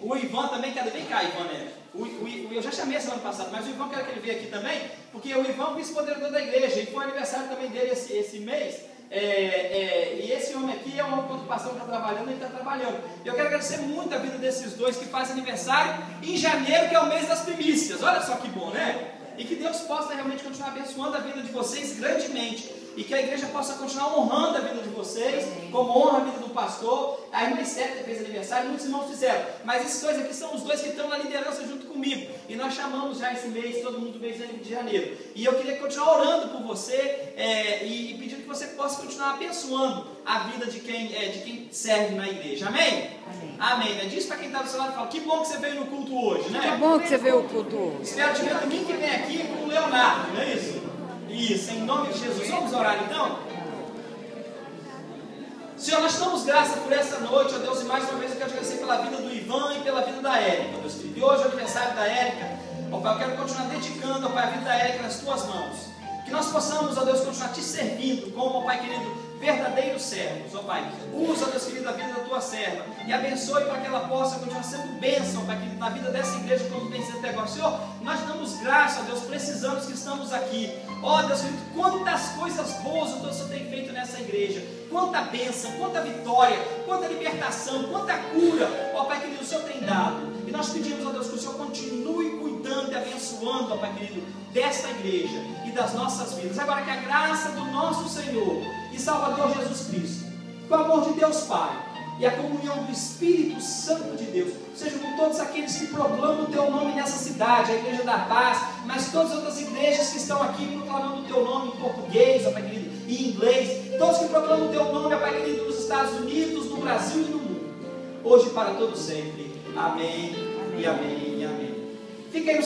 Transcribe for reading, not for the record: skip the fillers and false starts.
O Ivan também quer... Vem cá, Ivan, né? Eu já chamei semana passada, mas o Ivan quer que ele venha aqui também, porque o Ivan é o vice-coordenador da igreja, e foi aniversário também dele esse mês. E esse homem aqui é um homem quando o pastor está trabalhando, ele está trabalhando. Eu quero agradecer muito a vida desses dois que fazem aniversário em janeiro, que é o mês das primícias. Olha só que bom, né? E que Deus possa realmente continuar abençoando a vida de vocês grandemente. E que a igreja possa continuar honrando a vida de vocês, como honra a vida do pastor. A irmã Esther fez aniversário, muitos irmãos fizeram. Mas esses dois aqui são os dois que estão na liderança junto comigo. E nós chamamos já esse mês, todo mundo mês de janeiro. E eu queria continuar orando por você e pedindo que você possa continuar abençoando a vida de quem serve na igreja. Amém? Amém. Amém. Né? Diz para quem está do seu lado e fala, que bom que você veio no culto hoje, né? Que bom que você veio no culto hoje. Espero te ver domingo que vem aqui com o Leonardo, não é isso? Isso, em nome de Jesus. Vamos orar então? Senhor, nós damos graça por essa noite, ó Deus, e mais uma vez eu quero te agradecer pela vida do Ivan e pela vida da Érica, Deus querido. E hoje é o aniversário da Érica, ó Pai, eu quero continuar dedicando, ó Pai, a vida da Érica nas tuas mãos. Que nós possamos, ó Deus, continuar te servindo como, ó Pai querido, verdadeiros servos, ó Pai. Usa, Deus querido, a vida da tua serva e abençoe para que ela possa continuar sendo bênção, Pai querido, na vida dessa igreja como tem sido até agora. Senhor, nós damos graça, ó Deus, precisamos que estamos aqui. Ó Deus querido, quantas coisas boas o Senhor tem feito nessa igreja, quanta bênção, quanta vitória, quanta libertação, quanta cura, ó Pai querido, o Senhor tem dado. E nós pedimos, ó Deus, que o Senhor continue cuidando e abençoando, ó Pai querido, desta igreja e das nossas vidas. Agora que a graça do nosso Senhor e Salvador Jesus Cristo, com o amor de Deus Pai e a comunhão do Espírito Santo de Deus, seja com todos aqueles que proclamam o Teu nome nessa cidade, a Igreja da Paz, mas todas as outras igrejas que estão aqui proclamando o Teu nome em português, ó Pai querido, e em inglês, todos que proclamam o Teu nome, ó Pai querido, nos Estados Unidos, no Brasil e no mundo, hoje e para todo sempre. Amém, amém. E amém, e amém. Fiquem